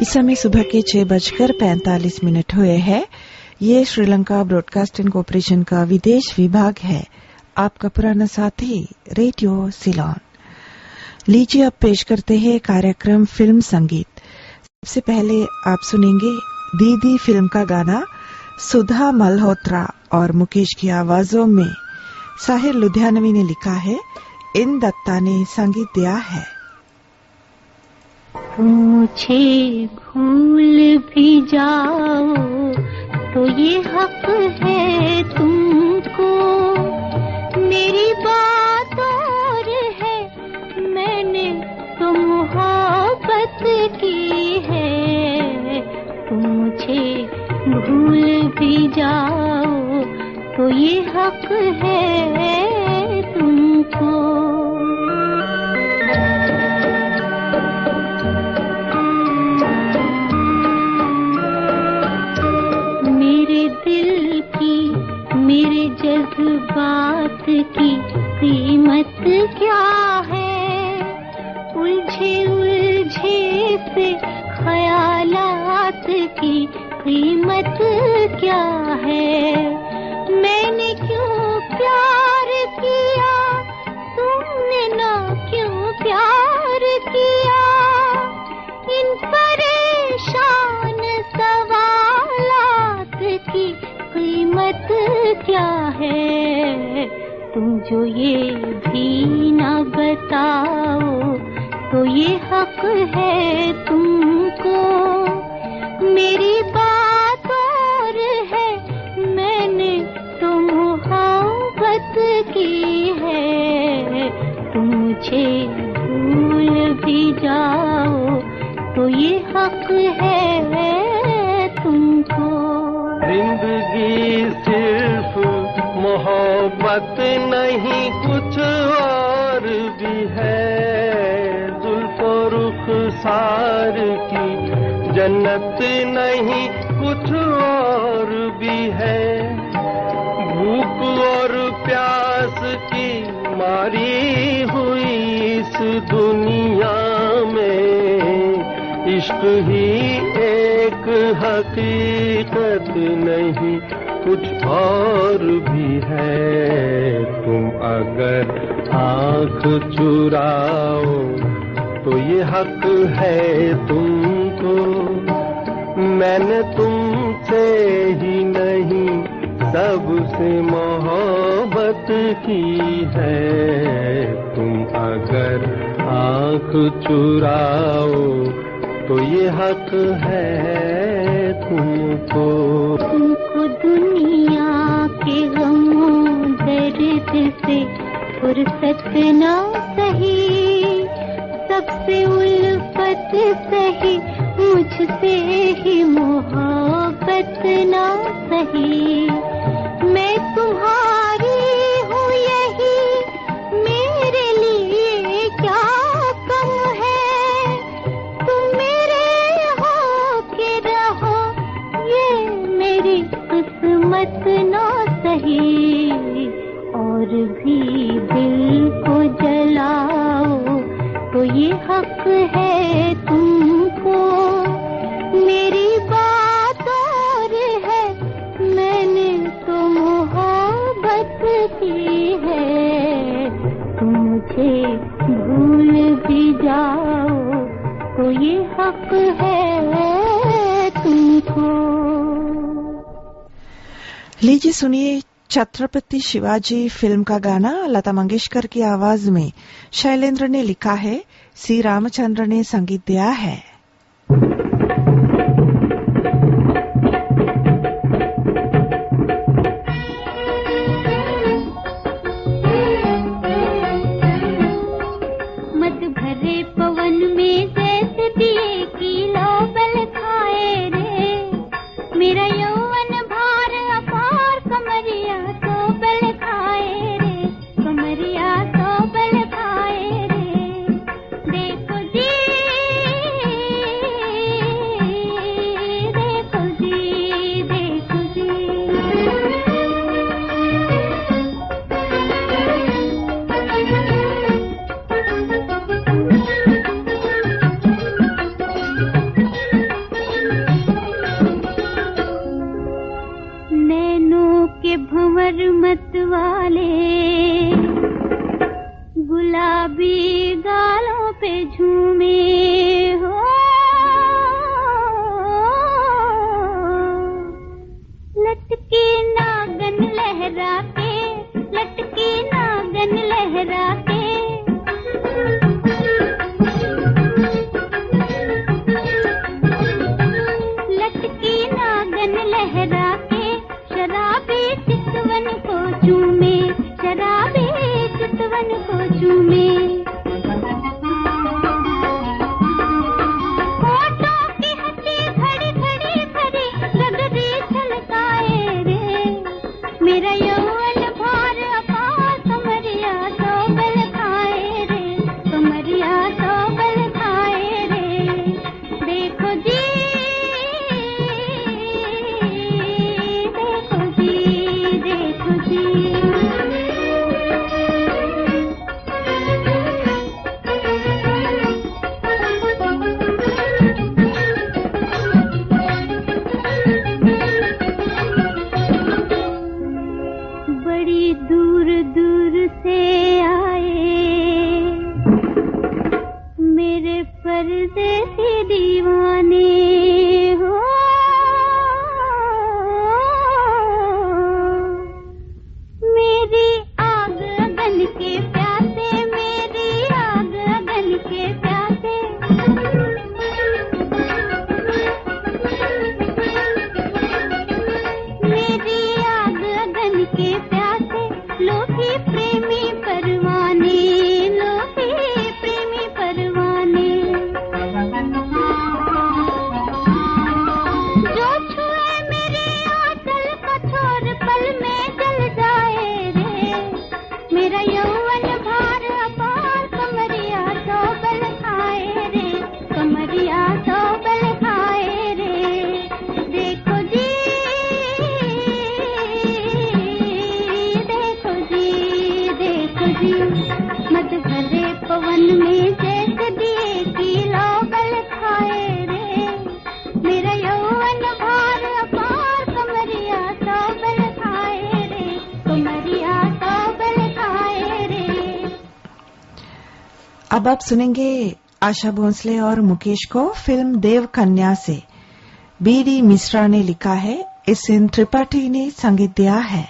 इस समय सुबह के 6:45 हुए हैं। ये श्रीलंका ब्रॉडकास्टिंग कॉर्पोरेशन का विदेश विभाग है। आपका पुराना साथी रेडियो सिलोन। लीजिए अब पेश करते हैं कार्यक्रम फिल्म संगीत। सबसे पहले आप सुनेंगे दीदी फिल्म का गाना सुधा मल्होत्रा और मुकेश की आवाजों में। साहिर लुधियानवी ने लिखा है, इन दत्ता ने संगीत दिया है। मुझे भूल भी जाओ तो ये हक है तुमको, मेरी बात और है, मैंने तो मोहब्बत की है। तुम मुझे भूल भी जाओ तो ये हक है तुमको। मेरे जज्बात की कीमत क्या है, उलझे उलझे से ख्यालात की कीमत क्या है। मैंने क्यों प्यार किया, तुमने ना क्यों प्यार किया, इन परेशान सवालात की कीमत क्या है। तुम जो ये भी ना बताओ तो ये हक है तुमको, मेरी बात और है, मैंने तो मोहब्बत की है। तुम मुझे भूल भी जाओ तो ये हक है तुमको। जिंदगी सिर्फ मोहब्बत नहीं कुछ और भी है, जुल्फ़ो रुख़सार की जन्नत नहीं कुछ और भी है। भूख और प्यास की मारी हुई इस दुनिया में इश्क ही एक हकीकत नहीं कुछ और भी है। तुम अगर आँख चुराओ तो ये हक है तुमको, मैंने तुमसे ही नहीं सबसे मोहब्बत की है। तुम अगर आँख चुराओ तो ये हक है तुमको। तुमको दुनिया के गमों दर्द से फुर्सत ना सही, सबसे उल्फत सही, मुझसे ही मोहब्बत ना सही। मैं तुम्हारी हूँ यही मेरे लिए क्या कम है, तुम मेरे हो के रहो ये मेरी किस्मत ना सही। और भी दिल को जलाओ तो ये हक है तुमको, मेरी बात और है, मैंने तो मोहब्बत की है। तुम मुझे भूल भी जाओ तो ये हक है तुमको। लीजिए सुनिए छत्रपति शिवाजी फिल्म का गाना लता मंगेशकर की आवाज में। शैलेंद्र ने लिखा है, सी रामचंद्र ने संगीत दिया है। मत भरे पवन में जैसे दिए की लोबल खाए रे, मेरा यौवन भार अपार कमरिया तो बल खाए रे, कमरिया तो बल खाए रे। देखो जी अब आप सुनेंगे आशा भोंसले और मुकेश को फिल्म देव कन्या से। बीडी मिश्रा ने लिखा है, एस.एन. त्रिपाठी ने संगीत दिया है।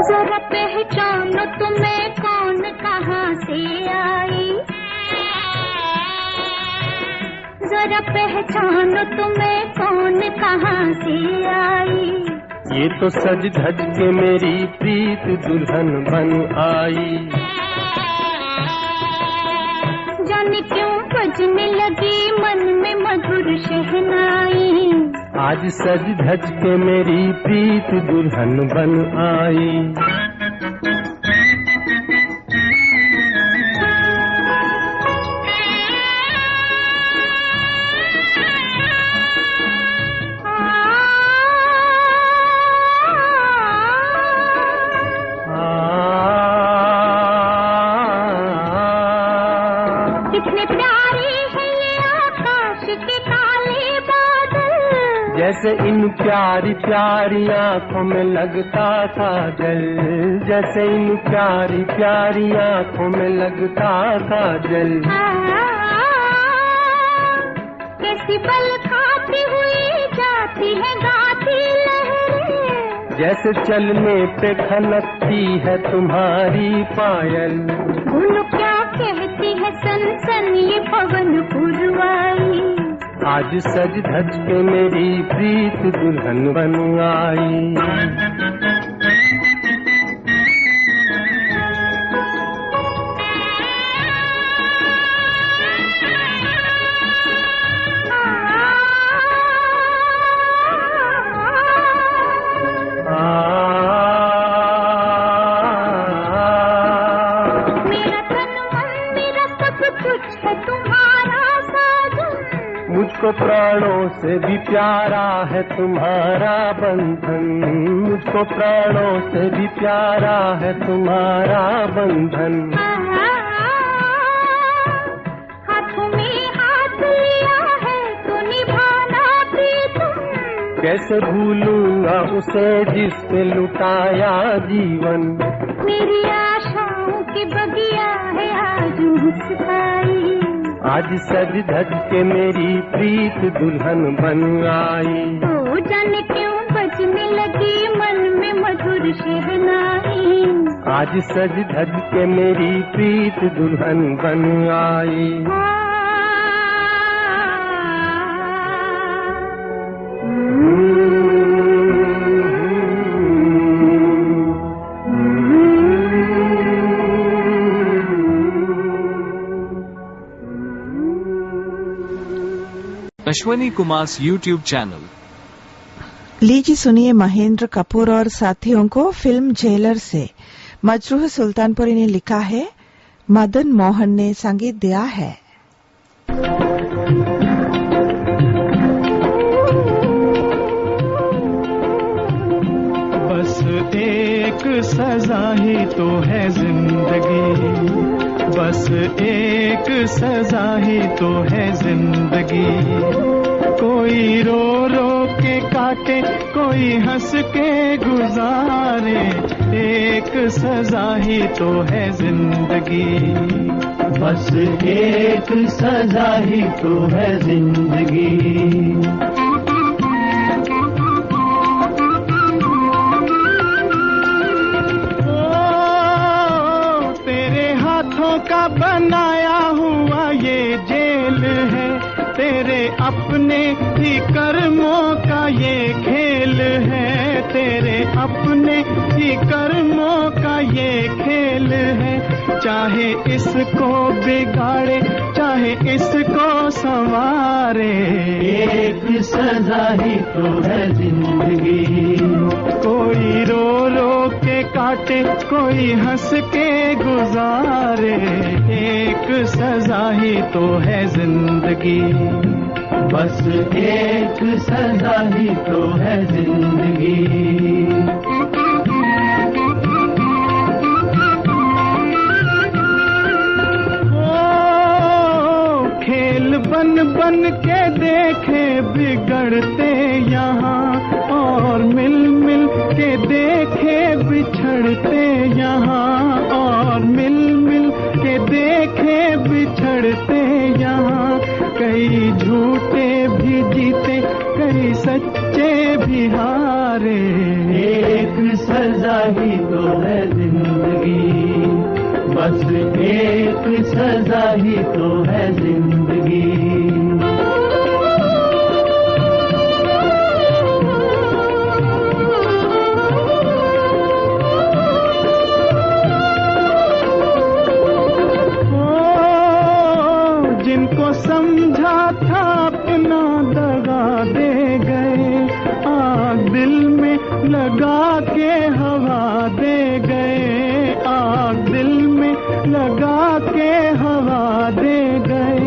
जरा पहचानो तुम्हें कौन कहाँ से आई, जरा पहचानो तुम्हें कौन कहाँ से आई। ये तो सज धज के मेरी प्रीत दुल्हन बन आई। जाने क्यों बजने लगी मन में मधुर शहनाई। आज सज धज के मेरी प्रीत दुल्हन बन आई। कितने प्यारे हैं ये आकाश के काले बादल, जैसे इन प्यारी प्यारी आँखों में लगता था जल, जैसे इन प्यारी प्यारी आँखों में लगता था जल। कैसी बल खाती हुई जाती है गाती लहरें, जैसे चलने पे खनकती है तुम्हारी पायल। बोलो क्या कहती है सन सन ये पवन पुरवाई। आज सज धज के मेरी प्रीत दुल्हन बन आई। मुझको प्राणों से भी प्यारा है तुम्हारा बंधन, मुझको प्राणों से भी प्यारा है तुम्हारा बंधन। हाथों में हाथ लिया है तो निभाना प्रीतम, कैसे भूलूंगा उसे जिस पे लुटाया जीवन। मेरी आशाओं की बगिया है आज मुस्काई। आज सज धज के मेरी प्रीत दुल्हन बन आई। तो जाने क्यों बजने लगी मन में मधुर शहनाई। आज सज धज के मेरी प्रीत दुल्हन बन आई। Ashwani Kumar YouTube channel. लीजिए सुनिए महेंद्र कपूर और साथियों को फिल्म जेलर से। मजरूह सुल्तानपुरी ने लिखा है, मदन मोहन ने संगीत दिया है। बस एक सजा ही तो है जिंदगी, बस एक सजा ही तो है जिंदगी। कोई रो रो के काटे, कोई हंस के गुजारे, एक सजा ही तो है जिंदगी। बस एक सजा ही तो है जिंदगी। का बनाया हुआ ये जेल है, तेरे अपने ही कर्मों का ये खेल है, तेरे अपने ही कर्मों का ये खेल है। चाहे इसको बिगाड़े, चाहे इसको संवारे, एक सजा ही तो है जिंदगी। कोई रो रो के काटे, कोई हंस के गुजारे, एक सजा ही तो है जिंदगी। बस एक सजा ही तो है जिंदगी। बन बन के देखे बिगड़ते यहाँ और मिल मिल के देखे बिछड़ते यहाँ और मिल मिल के देखे बिछड़ते यहाँ। कई झूठे भी जीते कई सच्चे भी हारे, एक सजा ही तो है जिंदगी। बस एक सजा ही तो है जिंदगी। जिनको समझा था अपना दगा दे गए, आग दिल में लगा के हवा दे गए, आग दिल में लगा के हवा दे गए।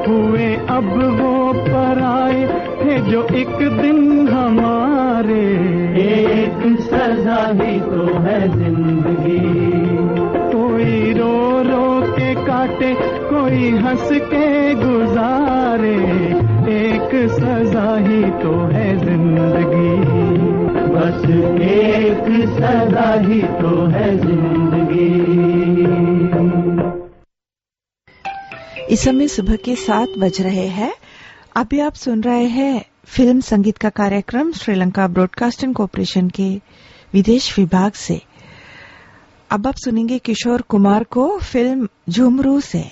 हुए अब वो पराए थे जो एक दिन हमारे, एक सजा ही तो है जिंदगी। कोई रो रो के काटे कोई हंस के गुजारे, एक सजा ही तो है जिंदगी। बस एक सजा ही तो है जिंदगी। इस समय सुबह के 7 बज रहे हैं। अभी आप सुन रहे हैं फिल्म संगीत का कार्यक्रम श्रीलंका ब्रॉडकास्टिंग कॉर्पोरेशन के विदेश विभाग से। अब आप सुनेंगे किशोर कुमार को फिल्म झुमरू से।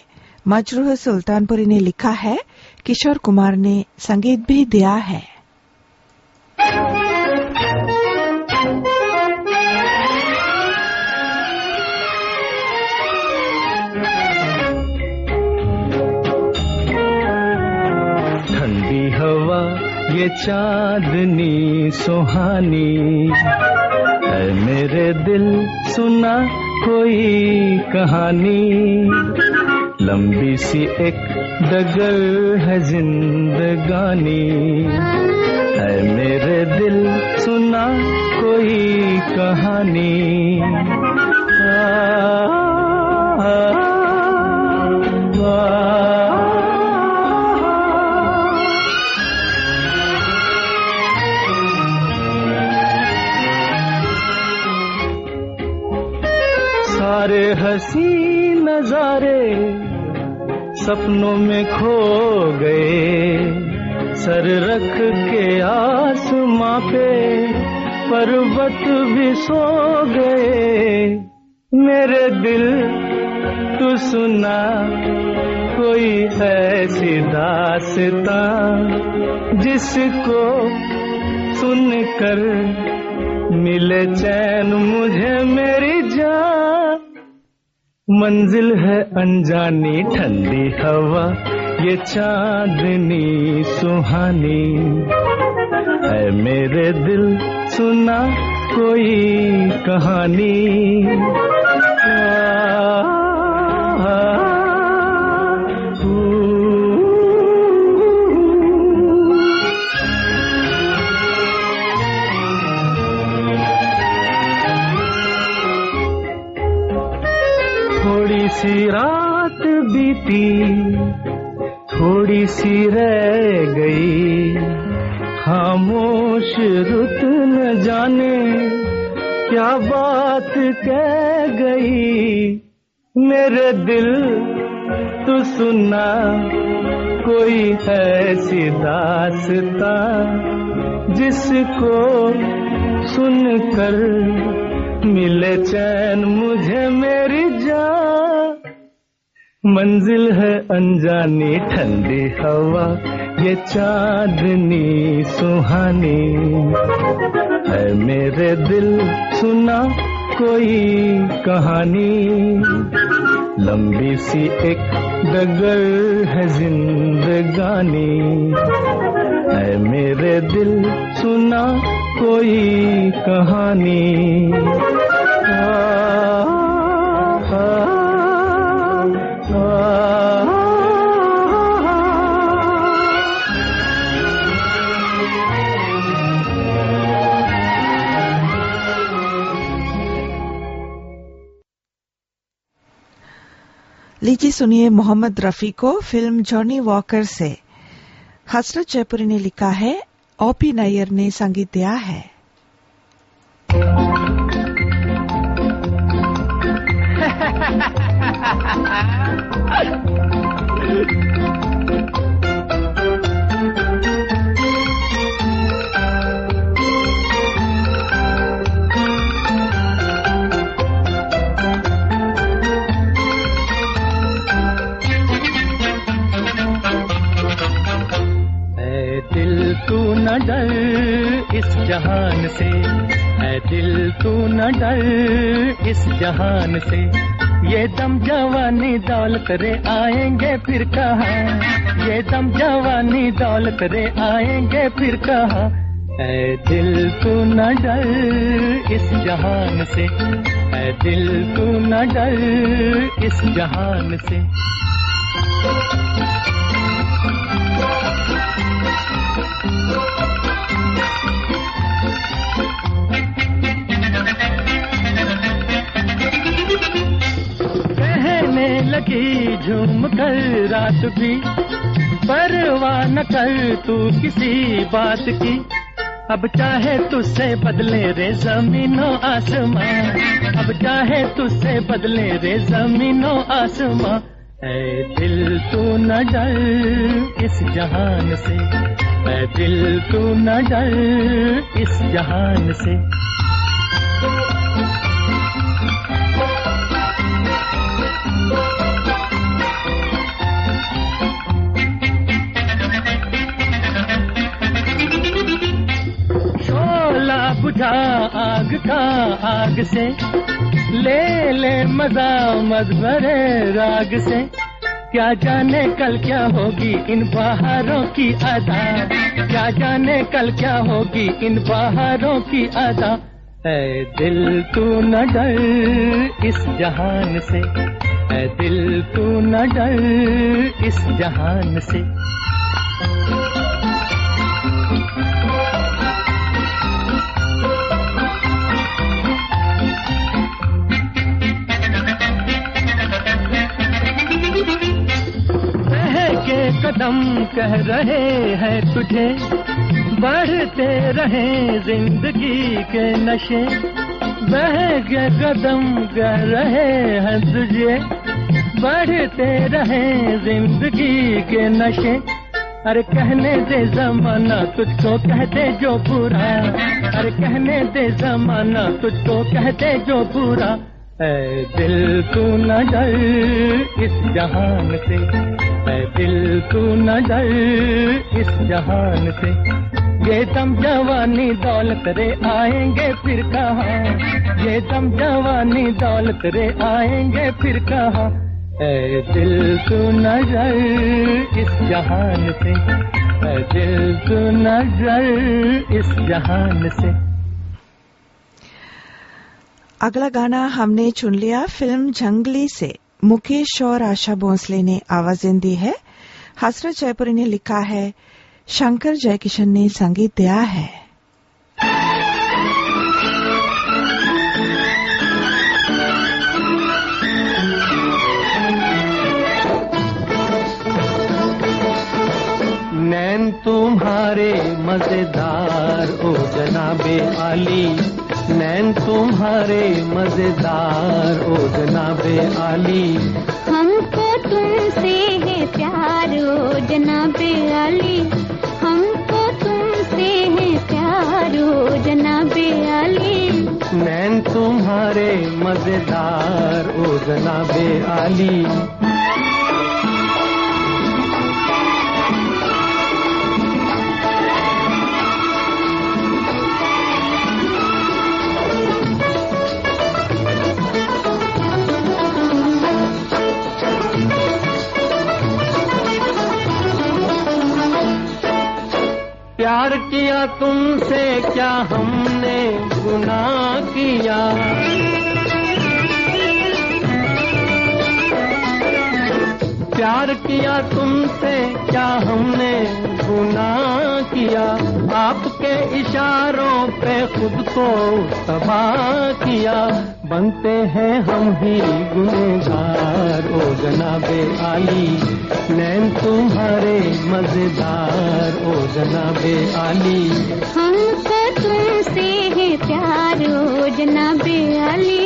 मजरूह सुल्तानपुरी ने लिखा है, किशोर कुमार ने संगीत भी दिया है। ठंडी हवा ये चांदनी सुहानी है, मेरे दिल सुना कोई कहानी। लंबी सी एक डगर है जिंदगानी है, मेरे दिल सुना कोई कहानी। सारे हंसी नजारे सपनों में खो गए, सर रख के आसमां पे पर्वत भी सो गए। मेरे दिल तू सुना कोई ऐसी दास्तां, जिसको सुनकर मिले चैन मुझे मेरी जान। मंजिल है अनजानी ठंडी हवा ये चांदनी सुहानी है, मेरे दिल सुना कोई कहानी। थोड़ी सी रात बीती थोड़ी सी रह गई, खामोश रुत न जाने क्या बात कह गई। मेरे दिल तू सुना कोई ऐसी दास्तां, जिसको सुनकर मिले चैन मुझे मेरी जान। मंजिल है अनजानी ठंडी हवा ये चांदनी सुहानी है, मेरे दिल सुना कोई कहानी। लंबी सी एक डगर है जिंदगानी है, मेरे दिल सुना कोई कहानी। लीजिए सुनिए मोहम्मद रफी को फिल्म जॉनी वॉकर से। हसरत जयपुरी ने लिखा है, ओपी नैयर ने संगीत दिया है। तू न डर इस जहान से, ऐ दिल तू न डर इस जहान से, ये दम जवानी दौलत रे आएंगे फिर कहाँ, ये दम जवानी दौलत रे आएंगे फिर कहाँ। ऐ दिल तू न डर इस जहान से, ऐ दिल तू न डर इस जहान से। कहने लगी झूम कर रात भी, परवाह न कर तू किसी बात की, अब चाहे तुझसे बदले रे ज़मीनों आसमां, अब चाहे तुझसे बदले रे ज़मीनों आसमां। ऐ दिल तू न डर इस जहान से, ऐ दिल तू न डर इस जहान से। शोला बुझा आग का आग से, ले ले मजा मत भरे राग से, क्या जाने कल क्या होगी इन बहारों की अदा, क्या जाने कल क्या होगी इन बहारों की अदा। ऐ दिल तू न डर इस जहान से, ऐ दिल तू न डर इस जहान से। कदम कह रहे हैं तुझे, बढ़ते रहे जिंदगी के नशे, बह के कदम कह रहे हैं तुझे, बढ़ते रहे जिंदगी के नशे। अरे कहने दे जमाना तुझको कह दे जो बुरा, अरे कहने दे जमाना तुझको कह दे जो बुरा। ऐ दिल तू न डर इस जहान से, ऐ दिल तू न डर इस जहान से, ये दम जवानी दौलत रे आएंगे फिर कहाँ, ये दम जवानी दौलत रे आएंगे फिर कहाँ। ऐ दिल तू न डर इस जहान से, ऐ दिल तू न डर इस जहान से। अगला गाना हमने चुन लिया फिल्म जंगली से। मुकेश और आशा भोसले ने आवाजें दी है। हसरत जयपुरी ने लिखा है, शंकर जयकिशन ने संगीत दिया है। नैन तुम्हारे मजेदार ओ जनाबे आली, नैन तुम्हारे मजेदार ओ जनाबे आली, हमको तुमसे है प्यार ओ जनाबे आली, हमको तुमसे है प्यार ओ जनाबे आली। नैन तुम्हारे मजेदार ओ जनाबे आली। प्यार किया तुमसे क्या हमने गुनाह किया, प्यार किया तुमसे क्या हमने गुनाह किया, आपके इशारों पे खुद को तबाह किया। बनते हैं हम ही गुनहगार ओ जनाबे आली, नैन तुम्हारे मजेदार ओ जनाबे आली। हमको तुमसे है प्यार ओ जनाबे आली।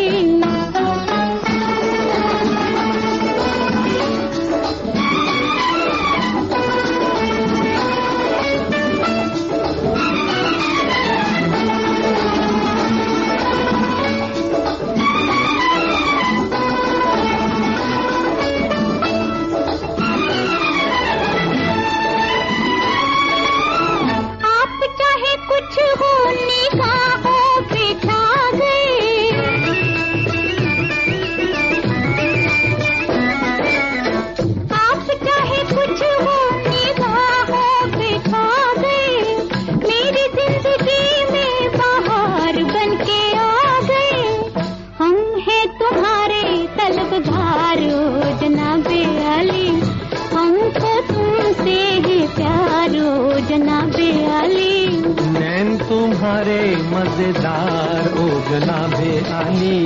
तुम्हारे मजेदार ओ जनाबे आली।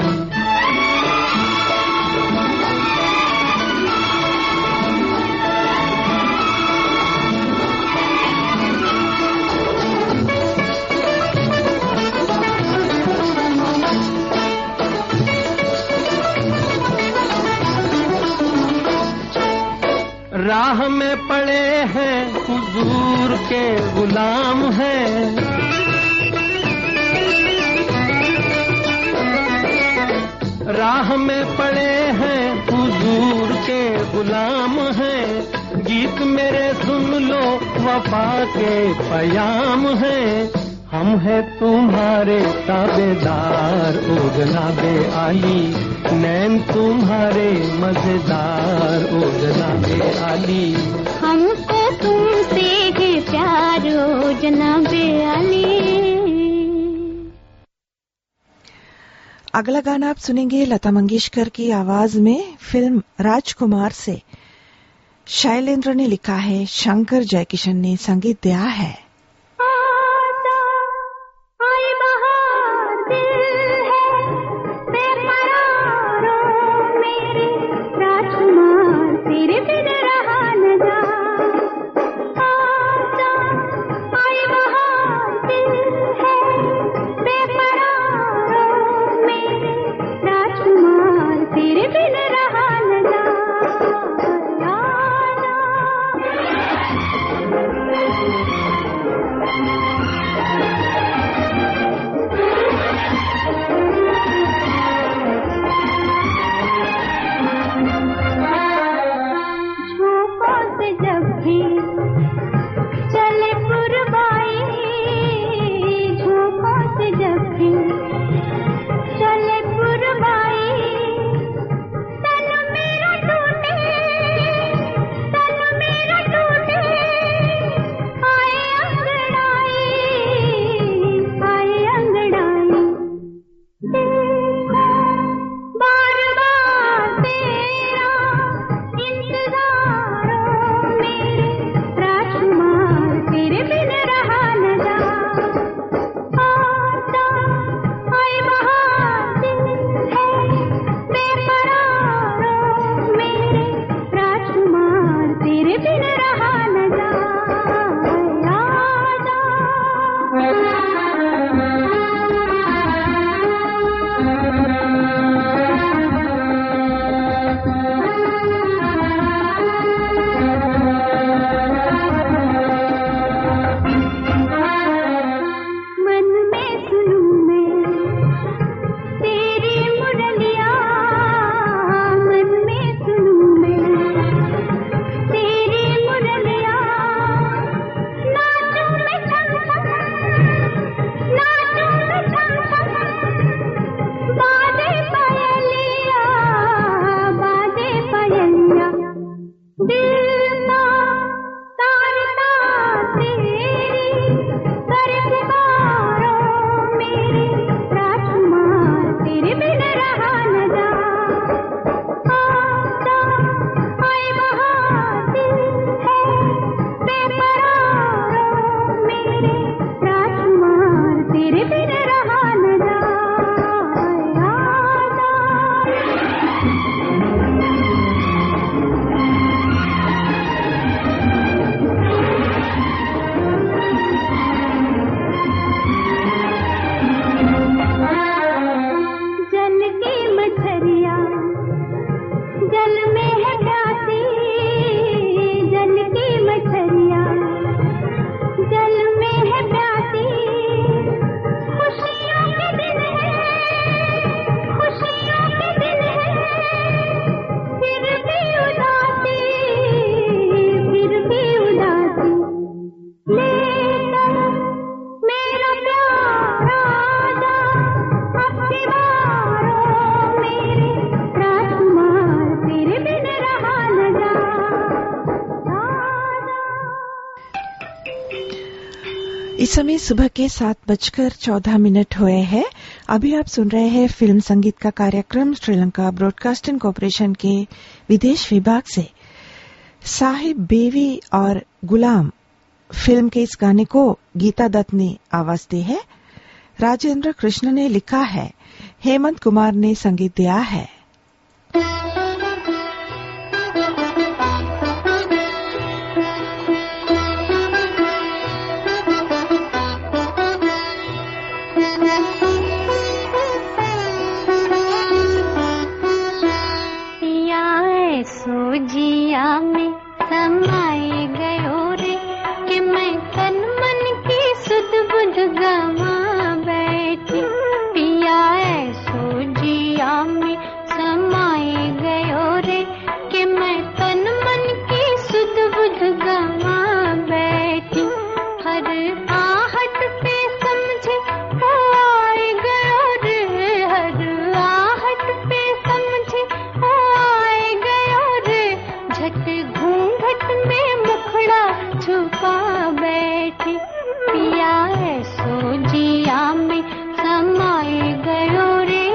राह में पड़े हैं हुजूर के गुलाम हैं, राह में पड़े हैं हुजूर के गुलाम हैं। गीत मेरे सुन लो वफा के पयाम हैं। हम हैं तुम्हारे ताबेदार ओ जनाबे आली, नैन तुम्हारे मजेदार ओ जनाबे आली। हमको तुमसे है प्यार ओ जनाबे आली। अगला गाना आप सुनेंगे लता मंगेशकर की आवाज में, फिल्म राजकुमार से। शैलेंद्र ने लिखा है, शंकर जयकिशन ने संगीत दिया है। इस समय सुबह के 7:14 हुए हैं। अभी आप सुन रहे हैं फिल्म संगीत का कार्यक्रम श्रीलंका ब्रॉडकास्टिंग कॉर्पोरेशन के विदेश विभाग से। साहिब बेवी और गुलाम फिल्म के इस गाने को गीता दत्त ने आवाज दी है, राजेंद्र कृष्ण ने लिखा है, हेमंत कुमार ने संगीत दिया है। जिया में समाए गयो रे कि मैं तन मन की सुध बुध गवा बैठी। पिया ऐसो जिया में समाए गयो रे कि मैं तन मन की सुध बुध गवा बैठी। हर आहट पे समझे ओ आए गयो रे, हर आहट पे समझे ओ आए गयो रे। झट घूंघट में मुखड़ा छुपा बैठी। पिया ऐसो जिया में समाए गयो रे।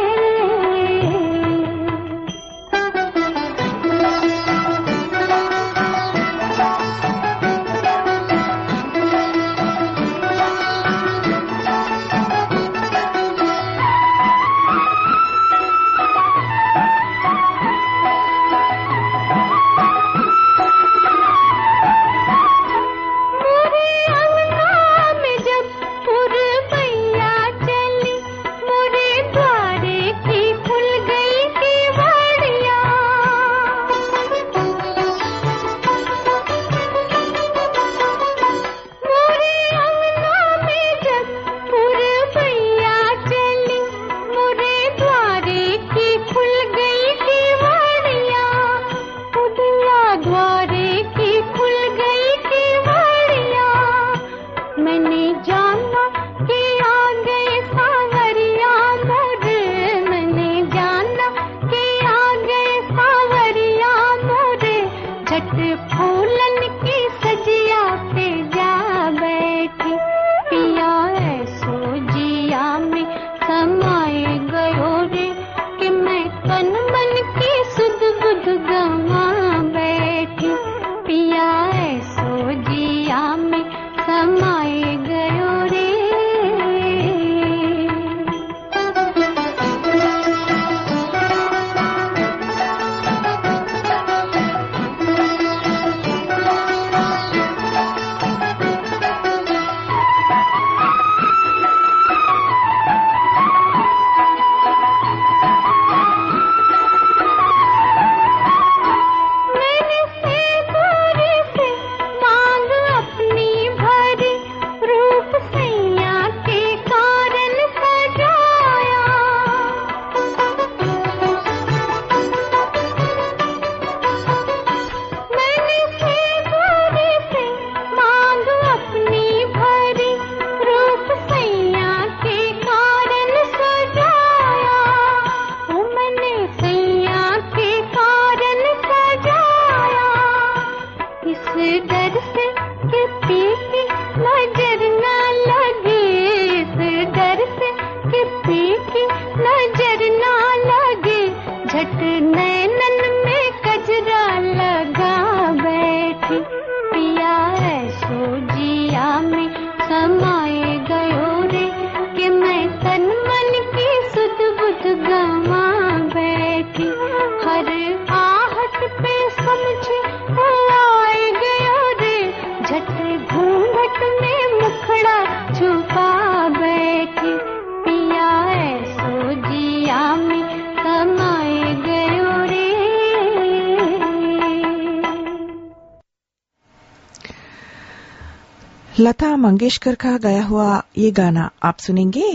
लता मंगेशकर का गाया हुआ ये गाना आप सुनेंगे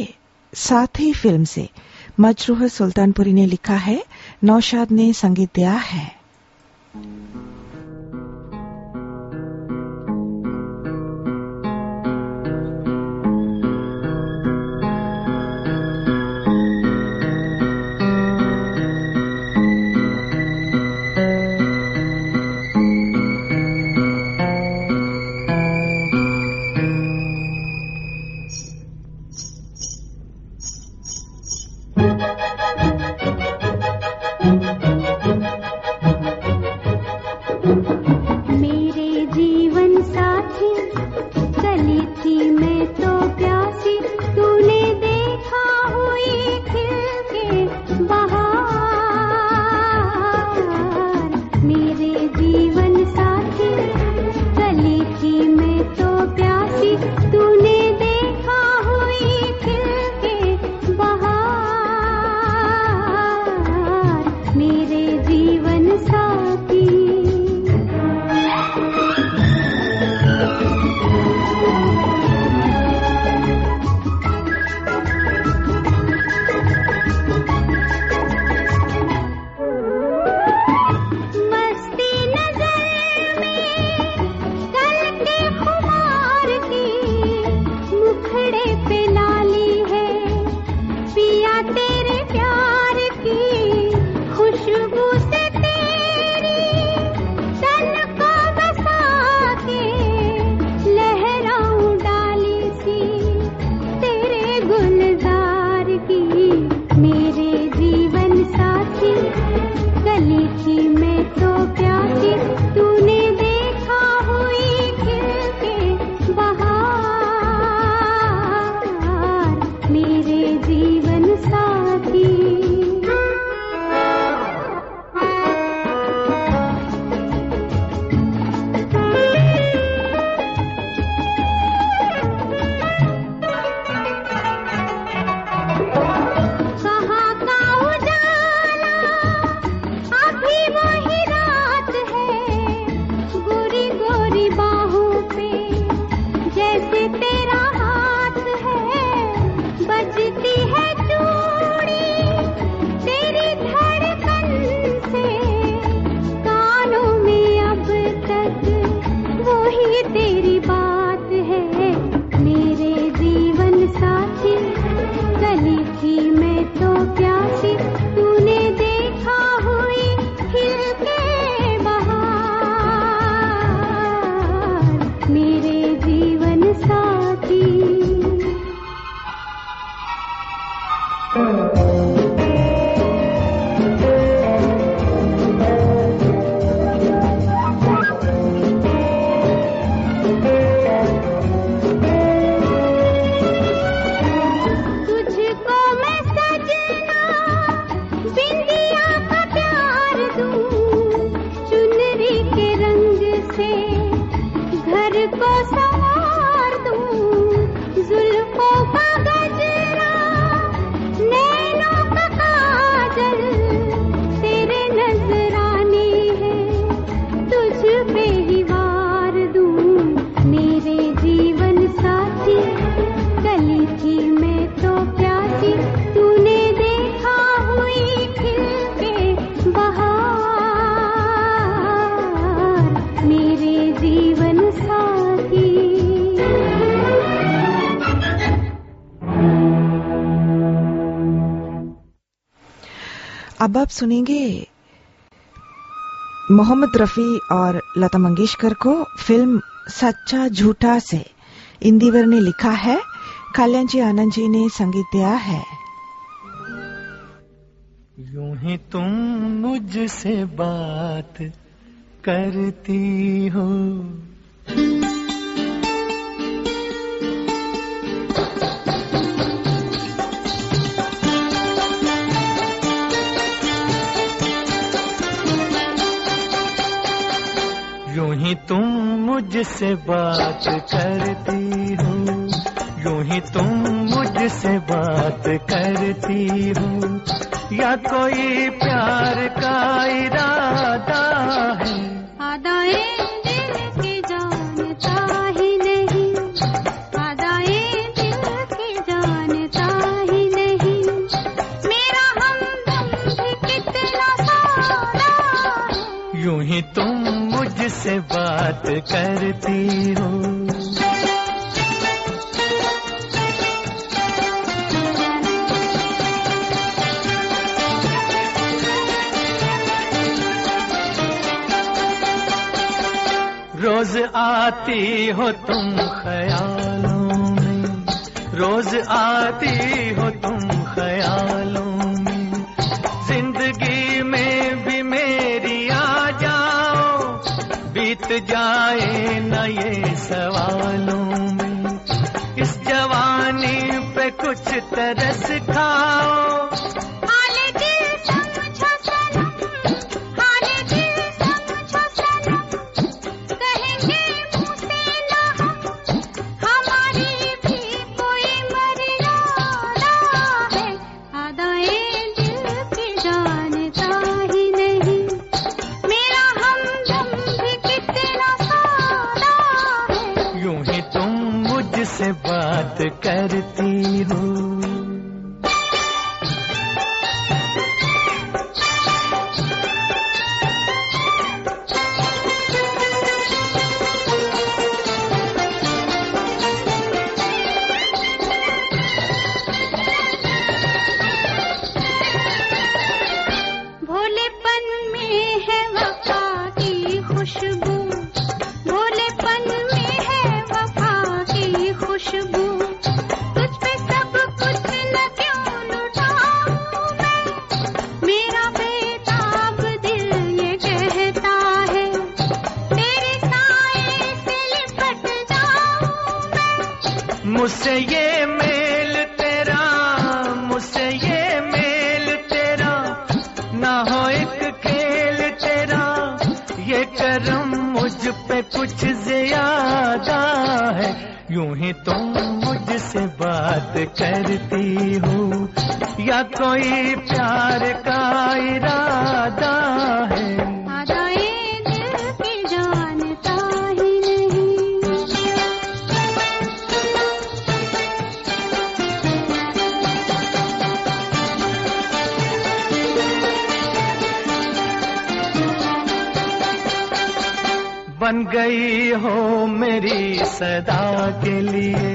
साथी फिल्म से। मजरूह सुल्तानपुरी ने लिखा है, नौशाद ने संगीत दिया है। गली थी मैं तो प्यासी, तूने देखा हुई खिलके बहार, मेरे जीवन साथी। अब आप सुनेंगे मोहम्मद रफी और लता मंगेशकर को फिल्म सच्चा झूठा से। इंदिवर ने लिखा है, कल्याण जी आनंद जी ने संगीत दिया है। यूं ही तुम मुझसे बात करती हो, यूं ही तुम मुझसे बात करती हो, यूं ही तुम मुझसे बात करती हो, या कोई प्यार का इरादा है? आदाए दिल की जानता ही नहीं, आदाए दिल की जानता ही नहीं, मेरा हमदम भी कितना सादा है। यूं ही तुम मुझसे बात करती हो, रोज आती हो तुम ख्यालों में, रोज आती हो तुम ख्यालों में, जिंदगी में भी मेरी आ जाओ, बीत जाए न ये सवालों में, इस जवानी पे कुछ तरस खाओ, से बात करती हो। भोलेपन में है वफा की खुशबू, भोलेपन में है वफा की खुशबू, तुझ मुझसे ये मेल तेरा, मुझसे ये मेल तेरा, ना हो एक खेल तेरा, ये करम मुझ पे कुछ ज्यादा है। यूं ही तुम मुझसे बात करती हो या कोई प्यार का इरादा है। अदाएं दिल की जानता ही नहीं। बन गई हो मेरी सदा के लिए,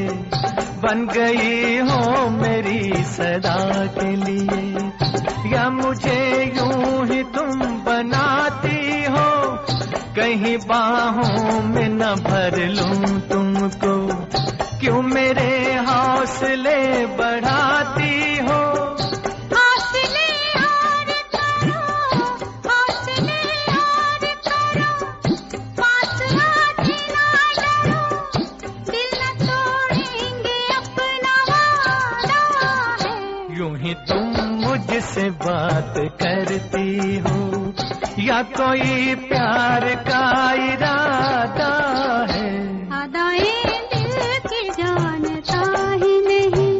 बन गई हो मेरी सदा के लिए, या मुझे यूं ही तुम बनाती हो, कहीं बाहों में न भर लूं तुमको, क्यों मेरे हौसले बढ़ाती हो। हौसले और करो, हौसले और करो, पास आके ना डरो, दिल न तोड़ेंगे अपना वादा है। यूं ही तुम मुझसे बात करती हो या कोई प्यार का इरादा है। अदाएं दिल की जानता ही नहीं,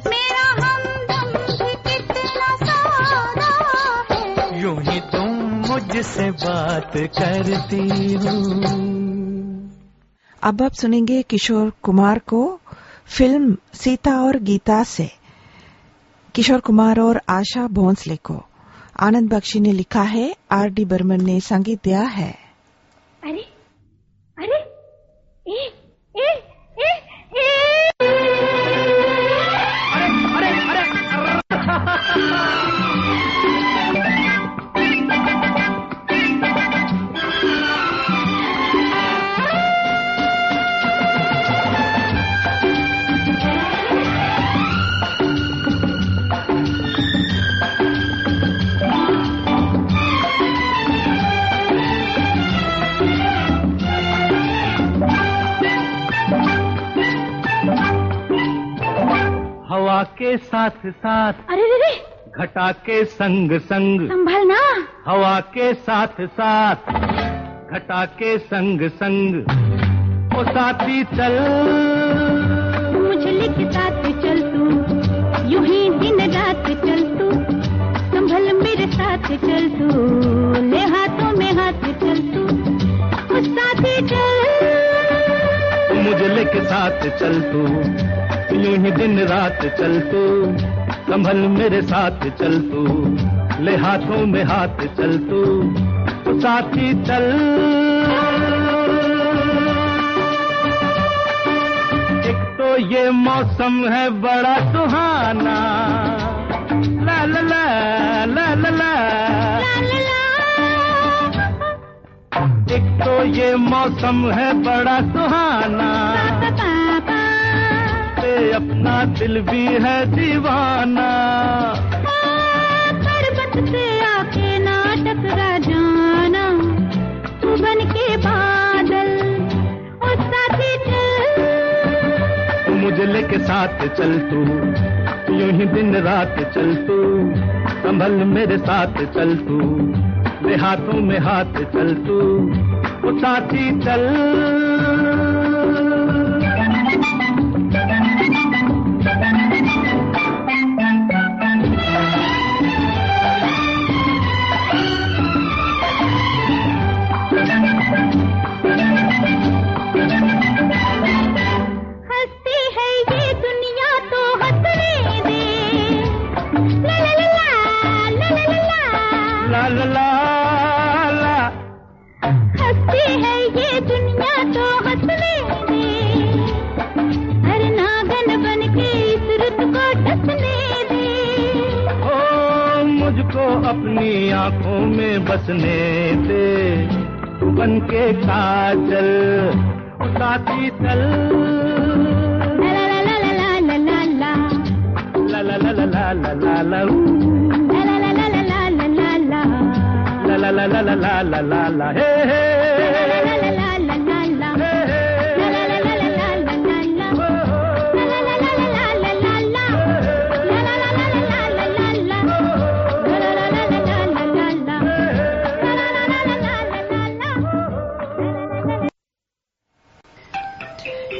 मेरा हमदम भी कितना सादा है। यूं ही तुम मुझसे बात करती हो। अब आप सुनेंगे किशोर कुमार को फिल्म सीता और गीता से। किशोर कुमार और आशा भोंसले को आनंद बख्शी ने लिखा है, R.D. बर्मन ने संगीत दिया है। अरे अरे ए ए ए ए हवा के साथ साथ, अरे रे घटा के संग संग, संभलना। हवा के साथ साथ, घटा के संग संग, ओ साथी चल, मुझे के साथ चल तू, यूं ही दिन रात चल तू, संभल मेरे साथ चल तू, ले हाथों में हाथ चल तू, उस साथी चल, मुझे लेके साथ चल तू, यूं ही दिन रात चल तू, संभल मेरे साथ चल तू, ले हाथों में हाथ चल तू, ओ साथी चल। एक तो ये मौसम है बड़ा सुहाना, ला ला ला ला ला ला, एक तो ये मौसम है बड़ा सुहाना, अपना दिल भी है दीवाना, पर्वत से आके ना टकरा जाना, तू बन के बादल और साथी चल, मुझे लेके साथ चल तू, यूं ही दिन रात चल तू, संभल मेरे साथ चल तू, ले हाथों में हाथ चल तू, वो साथी चल। अपनी आंखों में बसने दे, तू बन के काजल, साथी चल, ला ला ला ला ला ला ला ला ला ला ला ला ला ला ला, ला ला ला ला ला ला ला ला, ला ला ला ला ला ला ला ला, हे हे, ला ला ला ला ला ला, ला ला ला ला ला ला ला, ला ला ला ला ला ला,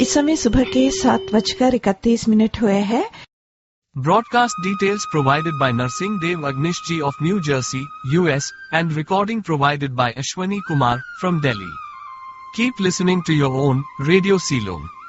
इस समय सुबह के 7:31 हुए हैं। Broadcast details provided by Narsingh Dev Agnish Ji of New Jersey, US, and recording provided by Ashwani Kumar from Delhi. Keep listening to your own Radio Ceylon.